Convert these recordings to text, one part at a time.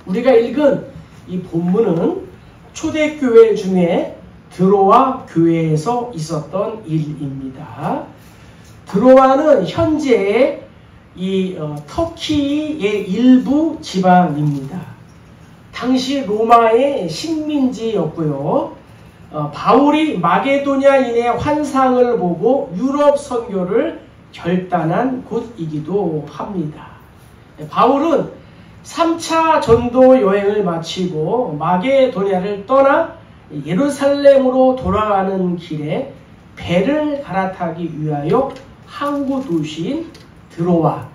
우리가 읽은 이 본문은 초대교회 중에 드로아 교회에서 있었던 일입니다. 드로아는 현재 이 터키의 일부 지방입니다. 당시 로마의 식민지였고요. 바울이 마게도냐인의 환상을 보고 유럽 선교를 결단한 곳이기도 합니다. 바울은 3차 전도 여행을 마치고 마게도냐를 떠나 예루살렘으로 돌아가는 길에 배를 갈아타기 위하여 항구 도시인 드로아,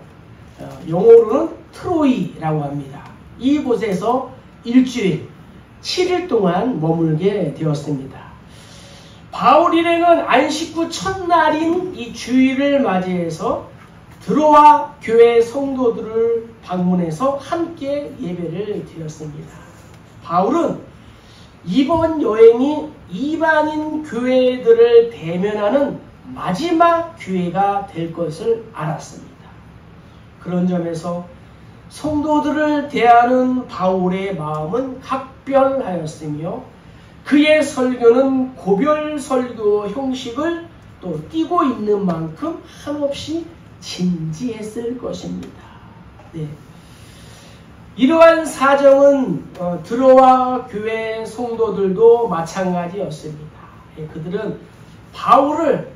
영어로는 트로이라고 합니다. 이곳에서 일주일, 7일 동안 머물게 되었습니다. 바울 일행은 안식 후 첫날인 이 주일을 맞이해서 드로아 교회 성도들을 방문해서 함께 예배를 드렸습니다. 바울은 이번 여행이 이방인 교회들을 대면하는 마지막 기회가 될 것을 알았습니다. 그런 점에서 성도들을 대하는 바울의 마음은 각별하였으며 그의 설교는 고별 설교 형식을 또 띠고 있는 만큼 한없이 진지했을 것입니다. 네. 이러한 사정은 드로아 교회 성도들도 마찬가지였습니다. 그들은 바울을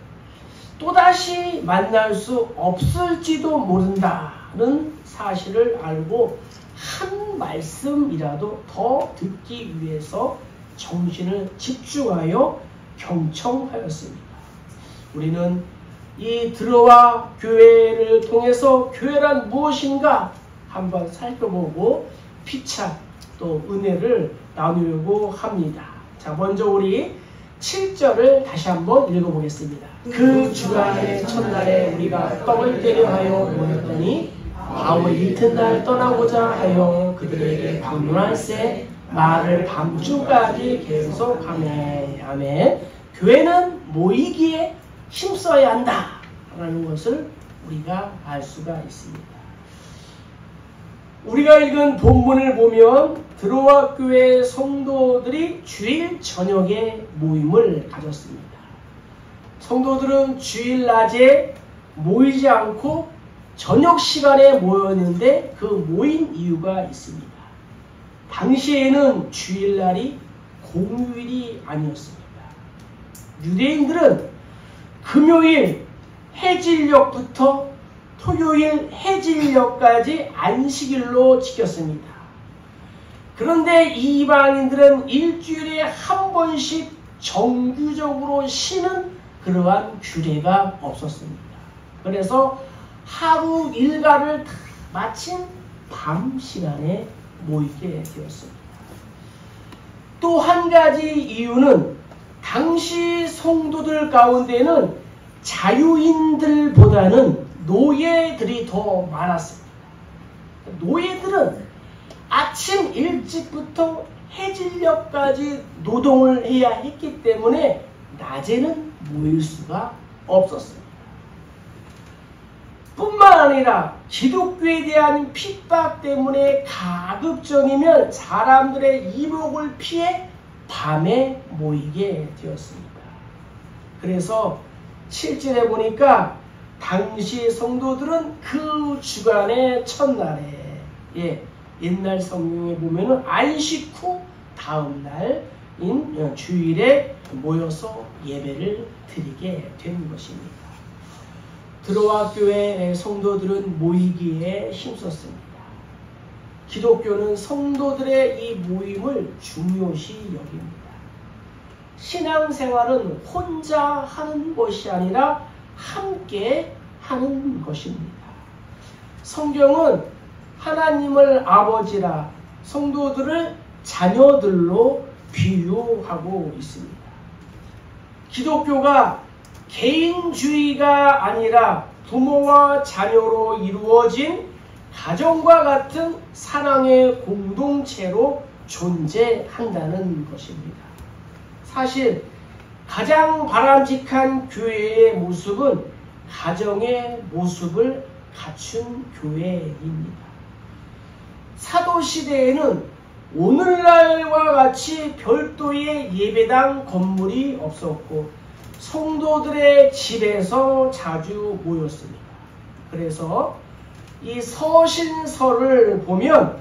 또다시 만날 수 없을지도 모른다는 사실을 알고 한 말씀이라도 더 듣기 위해서 정신을 집중하여 경청하였습니다. 우리는 이 드로아 교회를 통해서 교회란 무엇인가 한번 살펴보고 피차 또 은혜를 나누려고 합니다. 자, 먼저 우리 7절을 다시 한번 읽어보겠습니다. 그 주간의 첫날에 우리가 떡을 떼려 하여 모였더니 바울이 이튿날 떠나고자 하여 그들에게 방문할새 말을 밤중까지 계속하네. 아멘. 교회는 모이기에 힘써야 한다 라는 것을 우리가 알 수가 있습니다. 우리가 읽은 본문을 보면 드로아 교회 성도들이 주일 저녁에 모임을 가졌습니다. 성도들은 주일 낮에 모이지 않고 저녁 시간에 모였는데 그 모인 이유가 있습니다. 당시에는 주일날이 공휴일이 아니었습니다. 유대인들은 금요일 해질녘부터 토요일 해질녘까지 안식일로 지켰습니다. 그런데 이방인들은 일주일에 한 번씩 정규적으로 쉬는 그러한 규례가 없었습니다. 그래서 하루 일과를 다 마친 밤 시간에 모이게 되었습니다. 또 한 가지 이유는 당시 성도들 가운데는 자유인들보다는 노예들이 더 많았습니다. 노예들은 아침 일찍부터 해질녘까지 노동을 해야 했기 때문에 낮에는 모일 수가 없었습니다. 뿐만 아니라 기독교에 대한 핍박 때문에 가급적이면 사람들의 이목을 피해 밤에 모이게 되었습니다. 그래서 7절에 보니까 당시 성도들은 그 주간의 첫날에 옛날 성경에 보면은 안식 후 다음 날인 주일에 모여서 예배를 드리게 된 것입니다. 드로아 교회 성도들은 모이기에 힘썼습니다. 기독교는 성도들의 이 모임을 중요시 여깁니다. 신앙생활은 혼자 하는 것이 아니라 함께 하는 것입니다. 성경은 하나님을 아버지라 성도들을 자녀들로 비유하고 있습니다. 기독교가 개인주의가 아니라 부모와 자녀로 이루어진 가정과 같은 사랑의 공동체로 존재한다는 것입니다. 사실 가장 바람직한 교회의 모습은 가정의 모습을 갖춘 교회입니다. 사도시대에는 오늘날과 같이 별도의 예배당 건물이 없었고 성도들의 집에서 자주 모였습니다. 그래서 이 서신서를 보면,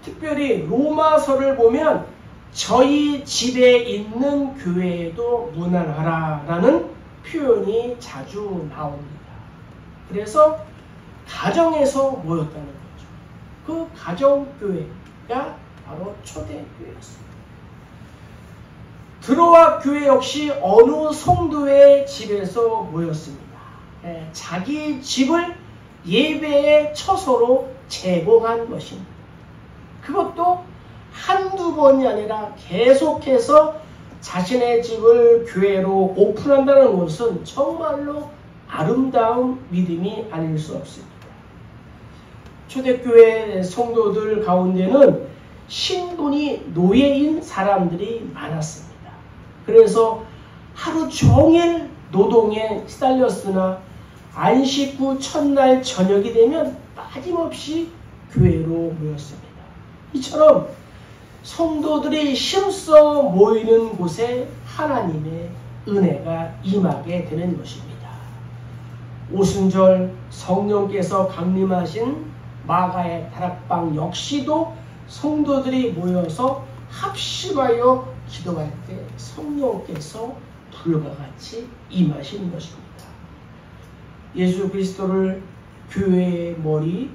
특별히 로마서를 보면 저희 집에 있는 교회에도 문안하라 라는 표현이 자주 나옵니다. 그래서 가정에서 모였다는 거죠. 그 가정교회가 바로 초대교회였습니다. 드로아 교회 역시 어느 성도의 집에서 모였습니다. 자기 집을 예배의 처소로 제공한 것입니다. 그것도 한두 번이 아니라 계속해서 자신의 집을 교회로 오픈한다는 것은 정말로 아름다운 믿음이 아닐 수 없습니다. 초대교회 성도들 가운데는 신분이 노예인 사람들이 많았습니다. 그래서 하루 종일 노동에 시달렸으나 안식 후 첫날 저녁이 되면 빠짐없이 교회로 모였습니다. 이처럼 성도들이 힘써 모이는 곳에 하나님의 은혜가 임하게 되는 것입니다. 오순절 성령께서 강림하신 마가의 다락방 역시도 성도들이 모여서 합심하여 기도할 때 성령께서 불과 같이 임하신 것입니다. 예수 그리스도를 교회의 머리,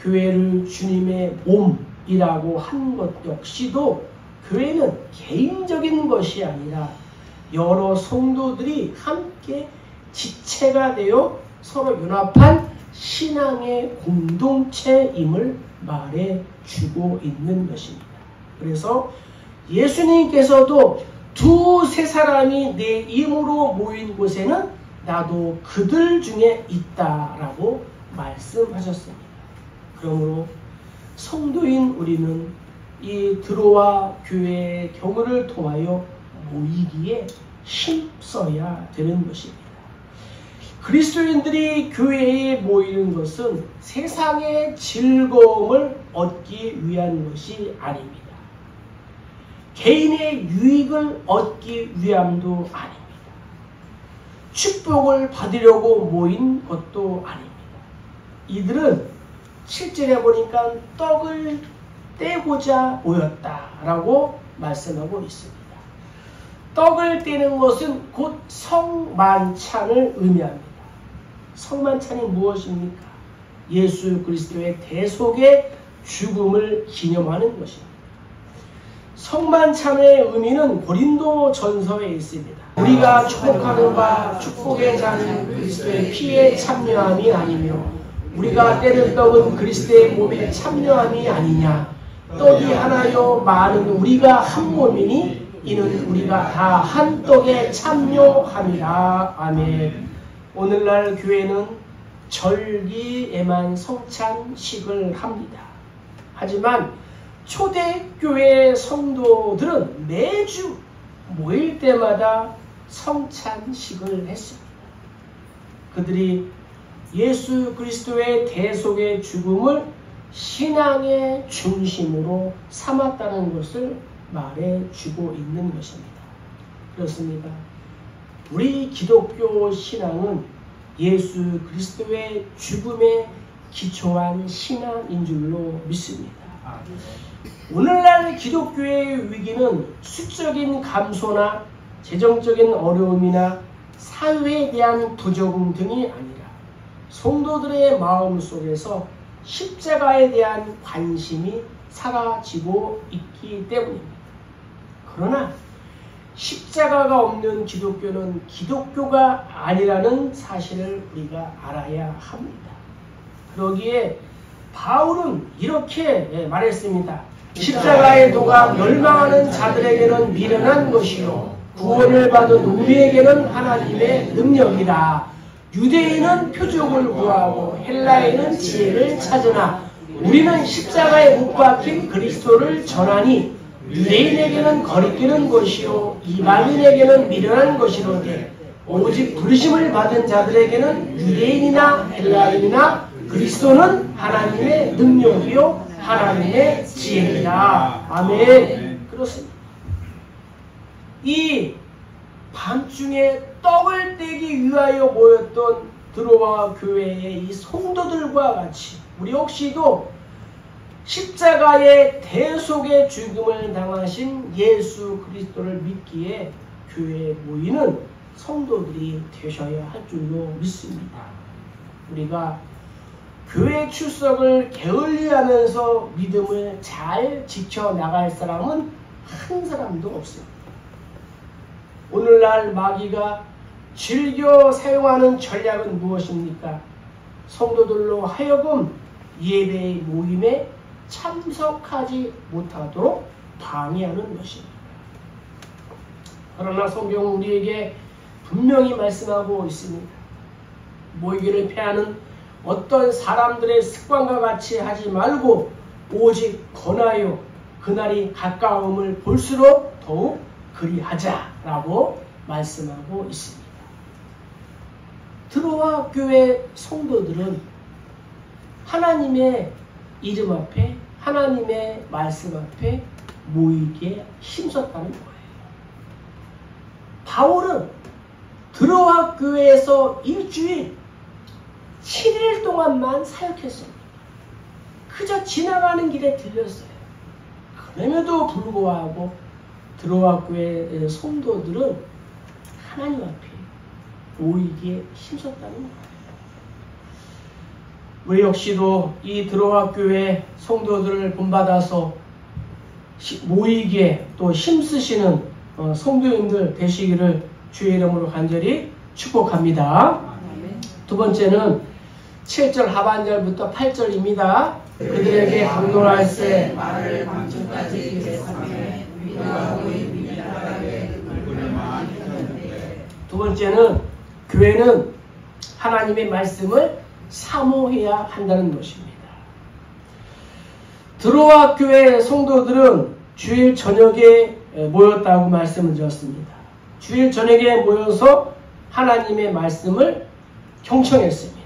교회를 주님의 몸이라고 한 것 역시도 교회는 개인적인 것이 아니라 여러 성도들이 함께 지체가 되어 서로 연합한 신앙의 공동체임을 말해주고 있는 것입니다. 그래서 예수님께서도 두세 사람이 내 이름으로 모인 곳에는 나도 그들 중에 있다라고 말씀하셨습니다. 그러므로 성도인 우리는 이 드로아 교회의 경우를 통하여 모이기에 힘써야 되는 것입니다. 그리스도인들이 교회에 모이는 것은 세상의 즐거움을 얻기 위한 것이 아닙니다. 개인의 유익을 얻기 위함도 아닙니다. 축복을 받으려고 모인 것도 아닙니다. 이들은 실제로 보니까 떡을 떼고자 모였다라고 말씀하고 있습니다. 떡을 떼는 것은 곧 성만찬을 의미합니다. 성만찬이 무엇입니까? 예수 그리스도의 대속의 죽음을 기념하는 것입니다. 성만찬의 의미는 고린도 전서에 있습니다. 우리가 축복하는 바 축복의 잔은 그리스도의 피에 참여함이 아니며 우리가 떼는 떡은 그리스도의 몸에 참여함이 아니냐. 떡이 하나요 많은 우리가 한 몸이니 이는 우리가 다 한 떡에 참여함이라. 아멘. 오늘날 교회는 절기에만 성찬식을 합니다. 하지만 초대교회 성도들은 매주 모일 때마다 성찬식을 했습니다. 그들이 예수 그리스도의 대속의 죽음을 신앙의 중심으로 삼았다는 것을 말해주고 있는 것입니다. 그렇습니다. 우리 기독교 신앙은 예수 그리스도의 죽음에 기초한 신앙인 줄로 믿습니다. 오늘날 기독교의 위기는 수적인 감소나 재정적인 어려움이나 사회에 대한 부적응 등이 아니라 성도들의 마음 속에서 십자가에 대한 관심이 사라지고 있기 때문입니다. 그러나 십자가가 없는 기독교는 기독교가 아니라는 사실을 우리가 알아야 합니다. 그러기에 바울은 이렇게 말했습니다. 십자가의 도가 멸망하는 자들에게는 미련한 것이요 구원을 받은 우리에게는 하나님의 능력이라. 유대인은 표적을 구하고 헬라인은 지혜를 찾으나 우리는 십자가에 못 박힌 그리스도를 전하니 유대인에게는 거리끼는 것이요 이방인에게는 미련한 것이로되 오직 부르심을 받은 자들에게는 유대인이나 헬라인이나 그리스도는 하나님의 능력이요 하나님의 지혜니라. 아멘. 그렇습니다. 이 밤중에 떡을 떼기 위하여 모였던 드로아 교회의 이 성도들과 같이 우리 역시도 십자가의 대속의 죽음을 당하신 예수 그리스도를 믿기에 교회에 모이는 성도들이 되셔야 할 줄로 믿습니다. 우리가 교회 출석을 게을리하면서 믿음을 잘 지켜나갈 사람은 한 사람도 없습니다. 오늘날 마귀가 즐겨 사용하는 전략은 무엇입니까? 성도들로 하여금 예배의 모임에 참석하지 못하도록 방해하는 것입니다. 그러나 성경은 우리에게 분명히 말씀하고 있습니다. 모이기를 패하는 어떤 사람들의 습관과 같이 하지 말고 오직 권하여 그날이 가까움을 볼수록 더욱 그리하자라고 말씀하고 있습니다. 드로아 교회 성도들은 하나님의 이름 앞에 하나님의 말씀 앞에 모이기에 힘썼다는 거예요. 바울은 드로아 교회에서 일주일 7일 동안만 사역했습니다. 그저 지나가는 길에 들렸어요. 그럼에도 불구하고 드로아 교회 성도들은 하나님 앞에 모이기에 힘썼다는 거예요. 우리 역시도 이 드로아 교회 성도들을 본받아서 모이기에 또 힘쓰시는 성도님들 되시기를 주의 이름으로 간절히 축복합니다. 두 번째는 7절 하반절부터 8절입니다. 그들에게 강론할세 말을 방주까지 계산해 위로하고 미련하게 얼굴을 많이 폈는데. 두 번째는 교회는 하나님의 말씀을 사모해야 한다는 것입니다. 드로아 교회 성도들은 주일 저녁에 모였다고 말씀을 드렸습니다. 주일 저녁에 모여서 하나님의 말씀을 경청했습니다.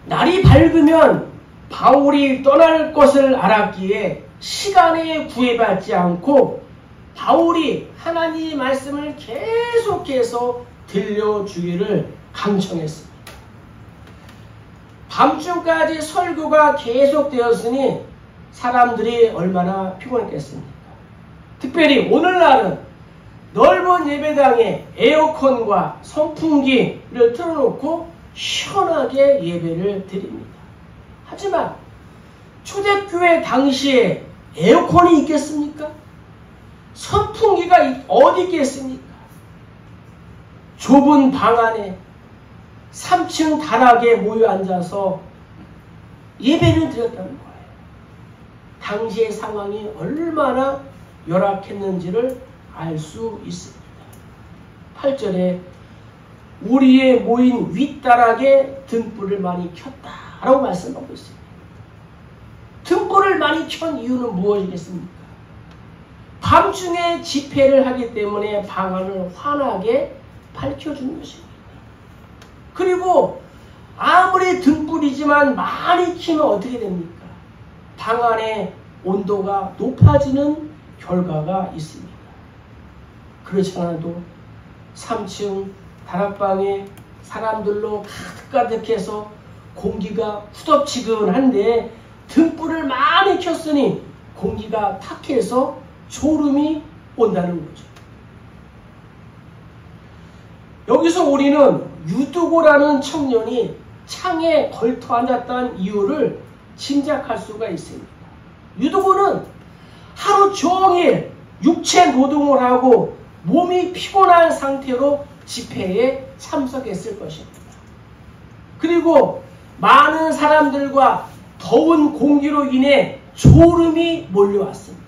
날이 밝으면 바울이 떠날 것을 알았기에 시간에 구애받지 않고 바울이 하나님의 말씀을 계속해서 들려주기를 강청했습니다. 밤중까지 설교가 계속되었으니 사람들이 얼마나 피곤했겠습니까? 특별히 오늘날은 넓은 예배당에 에어컨과 선풍기를 틀어놓고 시원하게 예배를 드립니다. 하지만 초대교회 당시에 에어컨이 있겠습니까? 선풍기가 어디 있겠습니까? 좁은 방 안에 3층 다락에 모여 앉아서 예배를 드렸다는 거예요. 당시의 상황이 얼마나 열악했는지를 알 수 있습니다. 8절에 우리의 모인 윗다락에 등불을 많이 켰다라고 말씀하고 있습니다. 등불을 많이 켠 이유는 무엇이겠습니까? 밤중에 집회를 하기 때문에 방 안을 환하게 밝혀주는 것입니다. 그리고 아무리 등불이지만 많이 켜면 어떻게 됩니까? 방 안의 온도가 높아지는 결과가 있습니다. 그렇지 않아도 3층 다락방에 사람들로 가득가득해서 공기가 후덥지근한데 등불을 많이 켰으니 공기가 탁해서 졸음이 온다는 거죠. 여기서 우리는 유두고라는 청년이 창에 걸터 앉았다는 이유를 짐작할 수가 있습니다. 유두고는 하루 종일 육체 노동을 하고 몸이 피곤한 상태로 집회에 참석했을 것입니다. 그리고 많은 사람들과 더운 공기로 인해 졸음이 몰려왔습니다.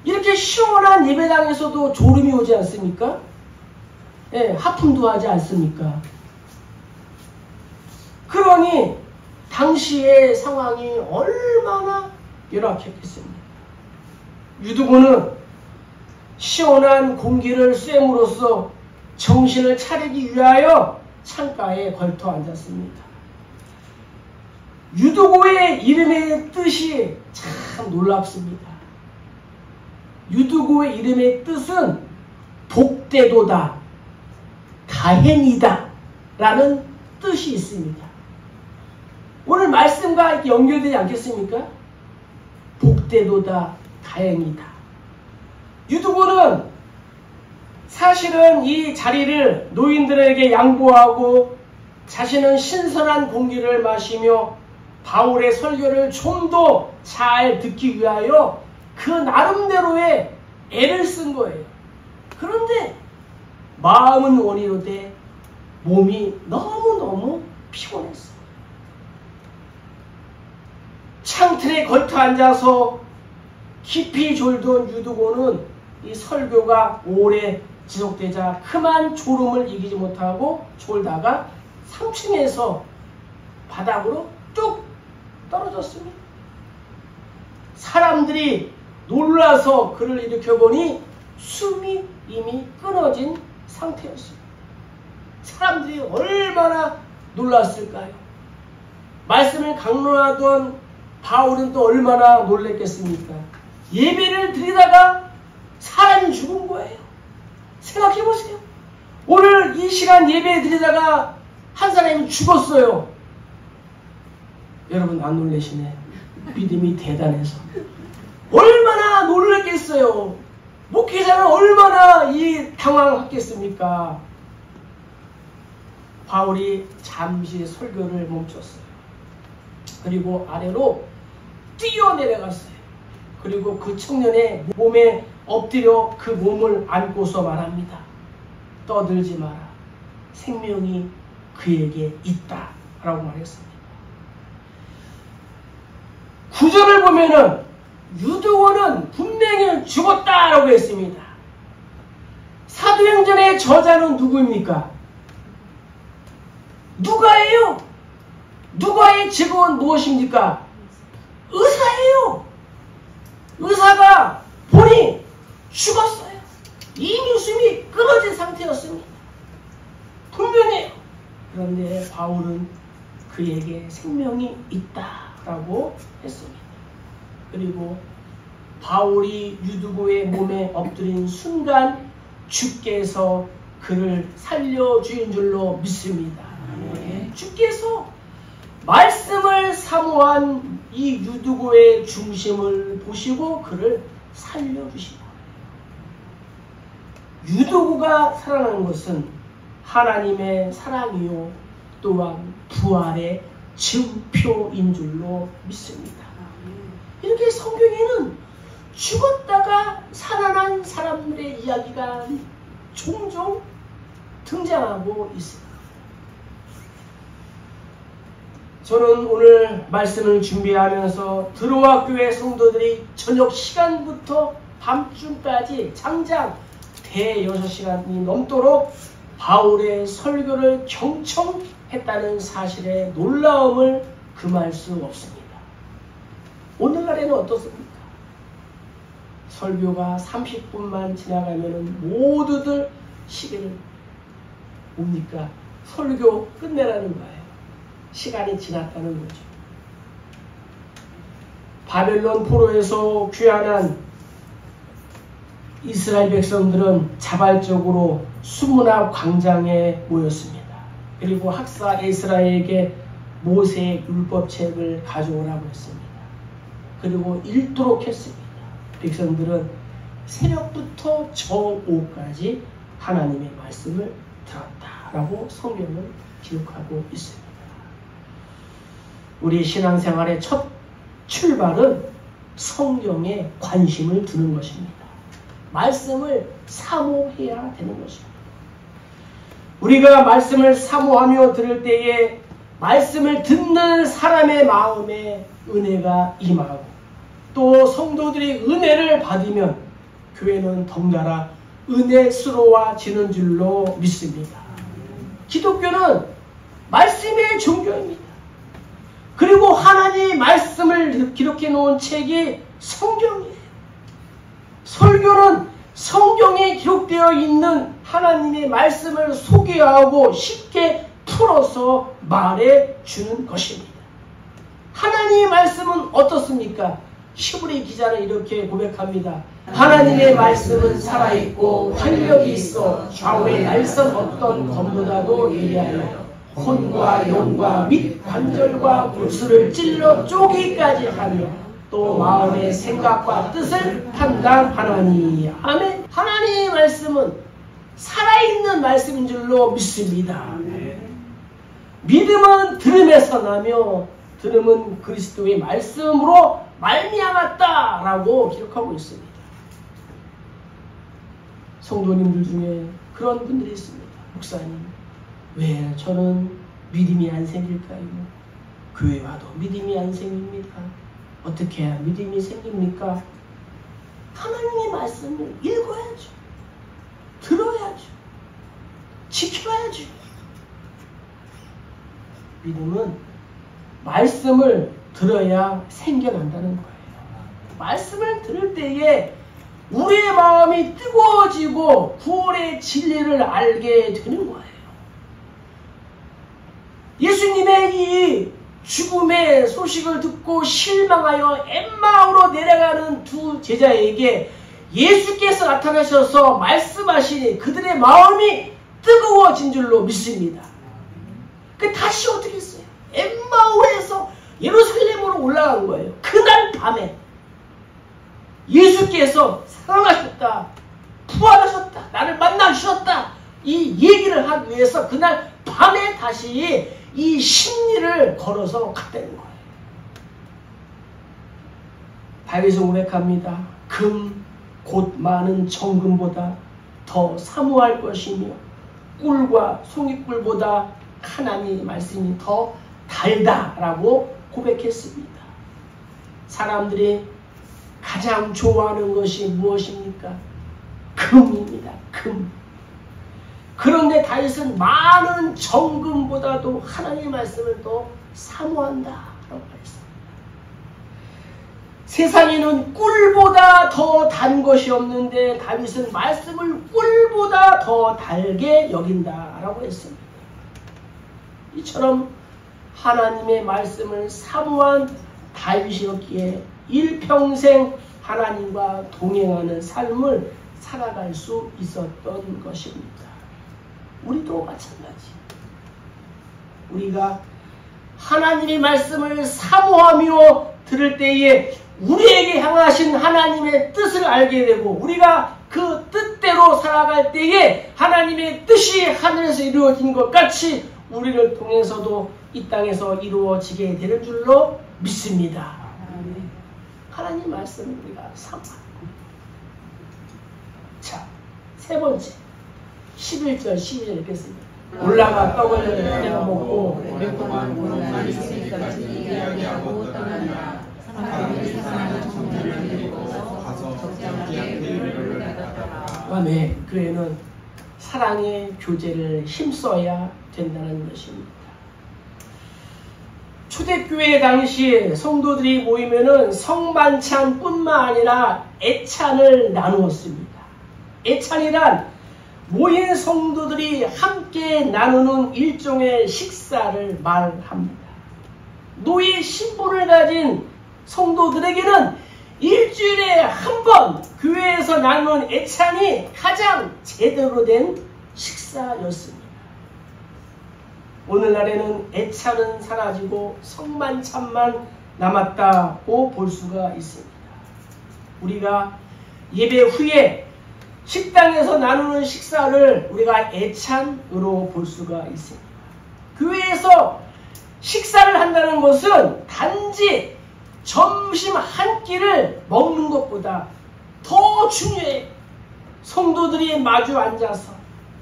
이렇게 시원한 예배당에서도 졸음이 오지 않습니까? 예, 하품도 하지 않습니까? 그러니 당시의 상황이 얼마나 열악했겠습니까? 유두고는 시원한 공기를 쐰으로써 정신을 차리기 위하여 창가에 걸터 앉았습니다. 유두고의 이름의 뜻이 참 놀랍습니다. 유두고의 이름의 뜻은 복되도다, 다행이다 라는 뜻이 있습니다. 오늘 말씀과 연결되지 않겠습니까? 복되도다, 다행이다. 유두고는 사실은 이 자리를 노인들에게 양보하고 자신은 신선한 공기를 마시며 바울의 설교를 좀 더 잘 듣기 위하여 그 나름대로의 애를 쓴 거예요. 그런데 마음은 원이로되 몸이 너무너무 피곤했어요. 창틀에 걸터 앉아서 깊이 졸던 유두고는 이 설교가 오래 지속되자 그만 졸음을 이기지 못하고 졸다가 3층에서 바닥으로 뚝 떨어졌습니다. 사람들이 놀라서 그를 일으켜보니 숨이 이미 끊어진 상태였습니다. 사람들이 얼마나 놀랐을까요? 말씀을 강론하던 바울은 또 얼마나 놀랬겠습니까? 예배를 드리다가 사람이 죽은 거예요. 생각해보세요. 오늘 이 시간 예배 드리다가 한 사람이 죽었어요. 여러분 안 놀라시네. 믿음이 대단해서. 얼마나 놀랐겠어요. 목회자는 얼마나 당황했겠습니까? 바울이 잠시 설교를 멈췄어요. 그리고 아래로 뛰어내려갔어요. 그리고 그 청년의 몸에 엎드려 그 몸을 안고서 말합니다. 떠들지 마라. 생명이 그에게 있다. 라고 말했습니다. 9절을 보면은 유두고는 분명히 죽었다라고 했습니다. 사도행전의 저자는 누구입니까? 누가예요? 누가의 직업은 무엇입니까? 의사예요. 의사가 보니 죽었어요. 이미 숨이 끊어진 상태였습니다. 분명해요. 그런데 바울은 그에게 생명이 있다라고 했습니다. 그리고 바울이 유두고의 몸에 엎드린 순간 주께서 그를 살려주인 줄로 믿습니다. 주께서 말씀을 사모한 이 유두고의 중심을 보시고 그를 살려주신 거예요. 유두고가 살아나는 것은 하나님의 사랑이요 또한 부활의 증표인 줄로 믿습니다. 이렇게 성경에는 죽었다가 살아난 사람들의 이야기가 종종 등장하고 있습니다. 저는 오늘 말씀을 준비하면서 드로아 교회 성도들이 저녁 시간부터 밤중까지 장장 대6시간이 넘도록 바울의 설교를 경청했다는 사실에 놀라움을 금할 수 없습니다. 오늘날에는 어떻습니까? 설교가 30분만 지나가면 모두들 시계를 뭡니까? 설교 끝내라는 거예요. 시간이 지났다는 거죠. 바벨론 포로에서 귀환한 이스라엘 백성들은 자발적으로 수문화 광장에 모였습니다. 그리고 학사 에스라에게 모세의 율법책을 가져오라고 했습니다. 그리고 읽도록 했습니다. 백성들은 새벽부터 저오까지 하나님의 말씀을 들었다라고 성경은 기록하고 있습니다. 우리 신앙생활의 첫 출발은 성경에 관심을 두는 것입니다. 말씀을 사모해야 되는 것입니다. 우리가 말씀을 사모하며 들을 때에 말씀을 듣는 사람의 마음에 은혜가 임하고 또 성도들이 은혜를 받으면 교회는 덩달아 은혜스러워지는 줄로 믿습니다. 기독교는 말씀의 종교입니다. 그리고 하나님의 말씀을 기록해 놓은 책이 성경이에요. 설교는 성경에 기록되어 있는 하나님의 말씀을 소개하고 쉽게 풀어서 말해 주는 것입니다. 하나님의 말씀은 어떻습니까? 히브리 기자는 이렇게 고백합니다. 하나님의 말씀은 살아있고 활력이 있어 좌우의 날선 어떤 검보다도 예리하여 혼과 영과 및 관절과 골수를 찔러 쪼개기까지 하며 또 마음의 생각과 뜻을 판단하나니. 아멘. 하나님의 말씀은 살아있는 말씀인 줄로 믿습니다. 믿음은 들음에서 나며 들음은 그리스도의 말씀으로 말미암았다라고 기록하고 있습니다. 성도님들 중에 그런 분들이 있습니다. 목사님, 왜 저는 믿음이 안 생길까요? 교회 와도 믿음이 안 생깁니다. 어떻게 해야 믿음이 생깁니까? 하나님의 말씀을 읽어야죠. 들어야죠. 지켜야죠. 믿음은 말씀을 들어야 생겨난다는 거예요. 말씀을 들을 때에 우리의 마음이 뜨거워지고 구원의 진리를 알게 되는 거예요. 예수님의 이 죽음의 소식을 듣고 실망하여 엠마오로 내려가는 두 제자에게 예수께서 나타나셔서 말씀하시니 그들의 마음이 뜨거워진 줄로 믿습니다. 그 다시 어떻게 했어요? 엠마오에서 예루살렘으로 올라간 거예요. 그날 밤에 예수께서 사랑하셨다, 부활하셨다, 나를 만나주셨다, 이 얘기를 하기 위해서 그날 밤에 다시 이 심리를 걸어서 갔다는 거예요. 다윗은 고백합니다. 금 곧 많은 정금보다 더 사모할 것이며 꿀과 송이꿀보다 하나님의 말씀이 더 달다라고 고백했습니다. 사람들이 가장 좋아하는 것이 무엇입니까? 금입니다. 금. 그런데 다윗은 많은 정금보다도 하나님의 말씀을 더 사모한다라고 말했습니다. 세상에는 꿀보다 더 단 것이 없는데 다윗은 말씀을 꿀보다 더 달게 여긴다라고 했습니다. 이처럼 하나님의 말씀을 사모한 다윗이었기에 일평생 하나님과 동행하는 삶을 살아갈 수 있었던 것입니다. 우리도 마찬가지. 우리가 하나님의 말씀을 사모하며 들을 때에 우리에게 향하신 하나님의 뜻을 알게 되고 우리가 그 뜻대로 살아갈 때에 하나님의 뜻이 하늘에서 이루어진 것 같이 우리를 통해서도 이 땅에서 이루어지게 되는 줄로 믿습니다. 하나님 말씀을 우리가 사모하고. 자, 세 번째 11절 12절 읽겠습니다. 올라가 떡을 내가 먹고 오랫동안 고난이 있으니까 얘기하고 떠난다. 사람들이 사랑하는 청년을 데리고 가서 적장하게 교회를 닫았더라. 아멘. 교회는 사랑의 교제를 힘써야 된다는 것입니다. 초대교회 당시 성도들이 모이면은 성만찬뿐만 아니라 애찬을 나누었습니다. 애찬이란 모인 성도들이 함께 나누는 일종의 식사를 말합니다. 노예 신분을 가진 성도들에게는 일주일에 한 번 교회에서 나누는 애찬이 가장 제대로 된 식사였습니다. 오늘날에는 애찬은 사라지고 성만찬만 남았다고 볼 수가 있습니다. 우리가 예배 후에 식당에서 나누는 식사를 우리가 애찬으로 볼 수가 있습니다. 교회에서 식사를 한다는 것은 단지 점심 한 끼를 먹는 것보다 더 중요해요. 성도들이 마주 앉아서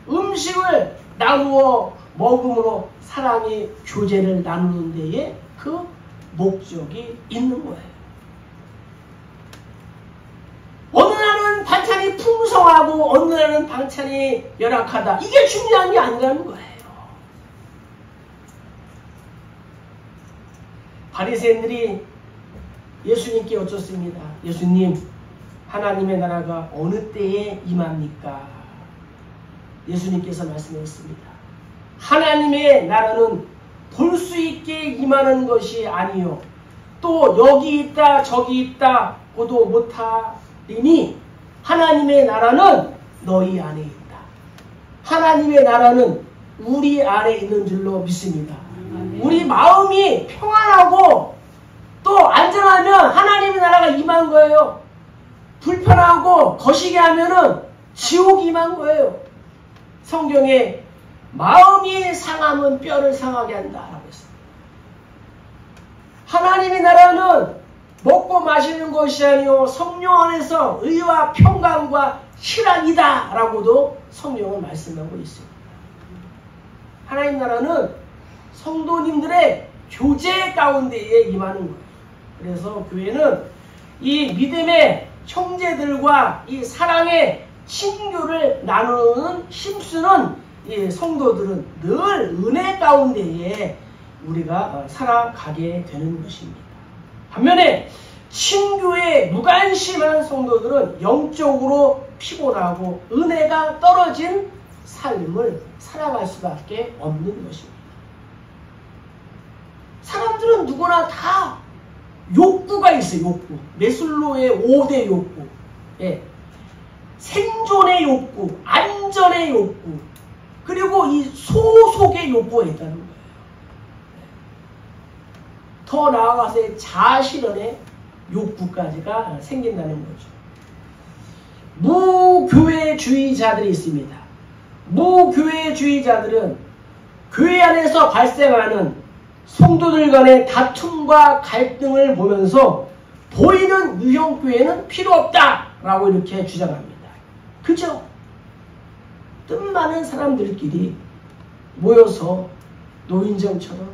음식을 나누어 먹음으로 사랑의 교제를 나누는 데에 그 목적이 있는 거예요. 어느 날은 반찬이 풍성하고 어느 날은 반찬이 열악하다. 이게 중요한 게 아니라는 거예요. 바리새인들이 예수님께 여쭙습니다. 예수님, 하나님의 나라가 어느 때에 임합니까? 예수님께서 말씀하셨습니다. 하나님의 나라는 볼 수 있게 임하는 것이 아니요 또 여기 있다 저기 있다 고도 못하리니 하나님의 나라는 너희 안에 있다. 하나님의 나라는 우리 안에 있는 줄로 믿습니다. 우리 마음이 평안하고 또 안전하면 하나님의 나라가 임한 거예요. 불편하고 거시기 하면은 지옥이 임한 거예요. 성경에 마음이 상하면 뼈를 상하게 한다라고 했어요. 하나님의 나라는 먹고 마시는 것이 아니요 성령 안에서 의와 평강과 희락이다 라고도 성경은 말씀하고 있습니다. 하나님 나라는 성도님들의 교제 가운데에 임하는 거예요. 그래서 교회는 이 믿음의 형제들과 이 사랑의 친교를 나누는 힘쓰는 이 성도들은 늘 은혜 가운데에 우리가 살아가게 되는 것입니다. 반면에 친교에 무관심한 성도들은 영적으로 피곤하고 은혜가 떨어진 삶을 살아갈 수밖에 없는 것입니다. 사람들은 누구나 다 욕구가 있어요. 욕구. 메슬로의 5대 욕구. 예. 생존의 욕구, 안전의 욕구, 그리고 이 소속의 욕구가 있다는 거예요. 더 나아가서 자아실현의 욕구까지가 생긴다는 거죠. 무교회주의자들이 있습니다. 무교회주의자들은 교회 안에서 발생하는 성도들 간의 다툼과 갈등을 보면서 보이는 유형교회는 필요 없다라고 이렇게 주장합니다. 그죠? 뜻 많은 사람들끼리 모여서 노인정처럼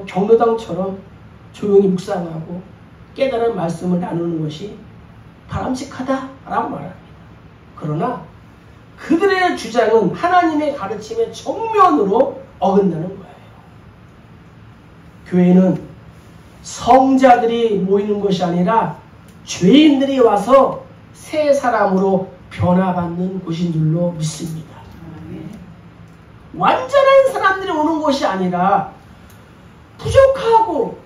경로당처럼 조용히 묵상하고 깨달은 말씀을 나누는 것이 바람직하다라고 말합니다. 그러나 그들의 주장은 하나님의 가르침에 정면으로 어긋나는 거예요. 교회는 성자들이 모이는 것이 아니라 죄인들이 와서 새 사람으로 변화받는 곳인 줄로 믿습니다. 완전한 사람들이 오는 곳이 아니라 부족하고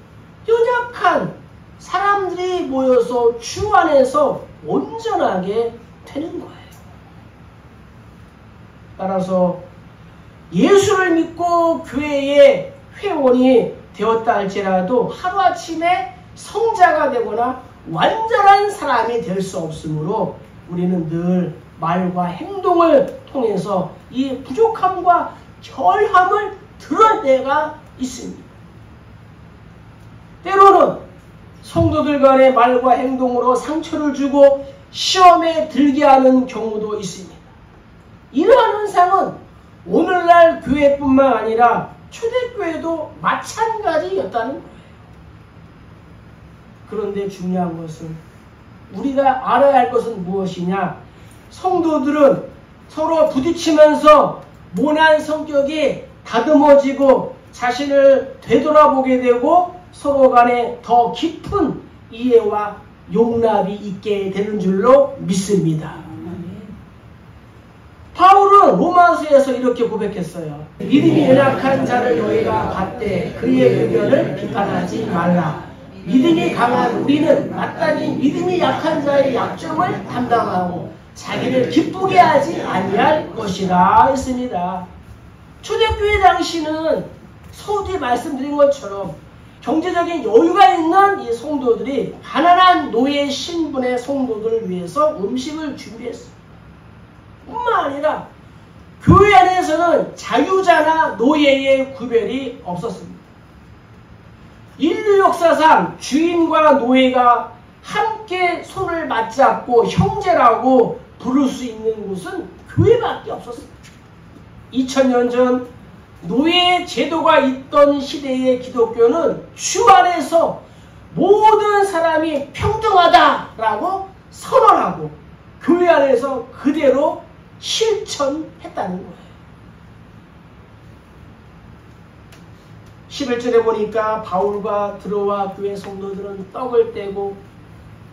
연약한 사람들이 모여서 주 안에서 온전하게 되는 거예요. 따라서 예수를 믿고 교회의 회원이 되었다 할지라도 하루아침에 성자가 되거나 완전한 사람이 될 수 없으므로 우리는 늘 말과 행동을 통해서 이 부족함과 결함을 드러내가 있습니다. 때로는 성도들 간의 말과 행동으로 상처를 주고 시험에 들게 하는 경우도 있습니다. 이러한 현상은 오늘날 교회뿐만 아니라 초대교회도 마찬가지였다는 거예요. 그런데 중요한 것은 우리가 알아야 할 것은 무엇이냐? 성도들은 서로 부딪히면서 모난 성격이 다듬어지고 자신을 되돌아보게 되고 서로 간에 더 깊은 이해와 용납이 있게 되는 줄로 믿습니다. 바울은 로마서에서 이렇게 고백했어요. 믿음이 연약한 자를 너희가 받되 그의 의견을 비판하지 말라. 믿음이 강한 우리는 마땅히 믿음이 약한 자의 약점을 담당하고 자기를 기쁘게 하지 아니할 것이라 했습니다. 초대교회 당시는 서두에 말씀드린 것처럼 경제적인 여유가 있는 이 성도들이 가난한 노예 신분의 성도들을 위해서 음식을 준비했습니다. 뿐만 아니라 교회 안에서는 자유자나 노예의 구별이 없었습니다. 인류 역사상 주인과 노예가 함께 손을 맞잡고 형제라고 부를 수 있는 곳은 교회밖에 없었습니다. 2000년 전 노예 제도가 있던 시대의 기독교는 주 안에서 모든 사람이 평등하다라고 선언하고 교회 안에서 그대로 실천했다는 거예요. 11절에 보니까 바울과 드로아 교회 성도들은 떡을 떼고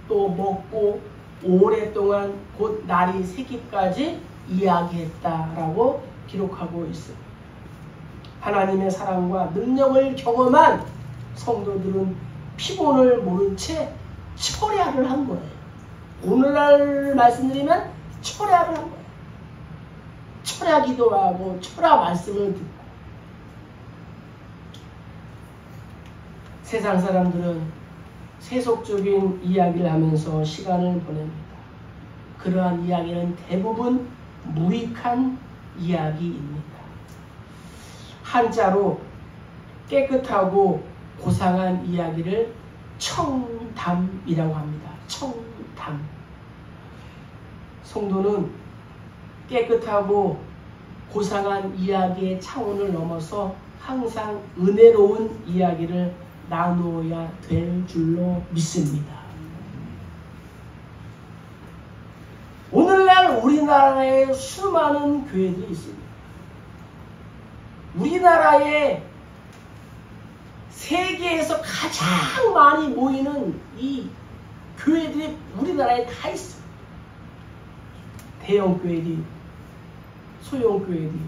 또 먹고 오랫동안 곧 날이 새기까지 이야기했다라고 기록하고 있습니다. 하나님의 사랑과 능력을 경험한 성도들은 피곤을 모른 채 철야를 한 거예요. 오늘날 말씀드리면 철야를 한 거예요. 철야 기도하고 철야 말씀을 듣고. 세상 사람들은 세속적인 이야기를 하면서 시간을 보냅니다. 그러한 이야기는 대부분 무익한 이야기입니다. 한자로 깨끗하고 고상한 이야기를 청담이라고 합니다. 청담. 성도는 깨끗하고 고상한 이야기의 차원을 넘어서 항상 은혜로운 이야기를 나누어야 될 줄로 믿습니다. 오늘날 우리나라에 수많은 교회들이 있습니다. 우리나라에 세계에서 가장 많이 모이는 이 교회들이 우리나라에 다 있어요. 대형 교회들이, 소형 교회들이,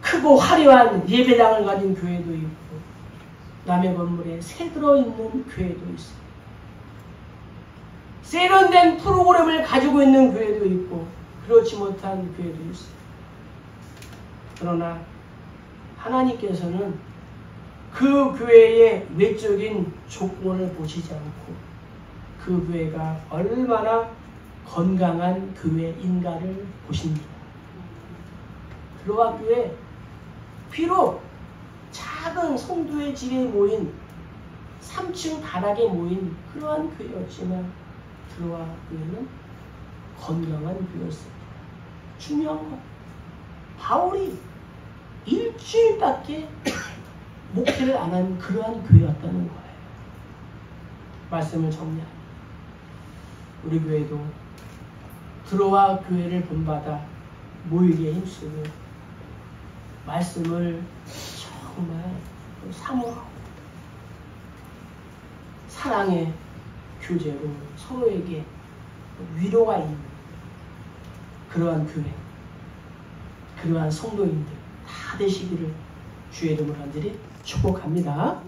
크고 화려한 예배당을 가진 교회도 있고 남의 건물에 새 들어있는 교회도 있어요. 세련된 프로그램을 가지고 있는 교회도 있고 그렇지 못한 교회도 있어요. 그러나 하나님께서는 그 교회의 외적인 조건을 보시지 않고 그 교회가 얼마나 건강한 교회인가를 보십니다. 그러한 교회, 비록 작은 성도의 집에 모인 3층 다락에 모인 그러한 교회였지만 그러한 교회는 건강한 교회였습니다. 중요한 건 바울이 일주일밖에 목회를 안 한 그러한 교회였다는 거예요. 말씀을 정리합니다. 우리 교회도 들어와 교회를 본받아 모이게 힘쓰고 말씀을 정말 사모하고 사랑의 교제로 서로에게 위로가 있는 그러한 교회, 그러한 성도인들 다 되시기를 주의 이름으로 간절히 축복합니다.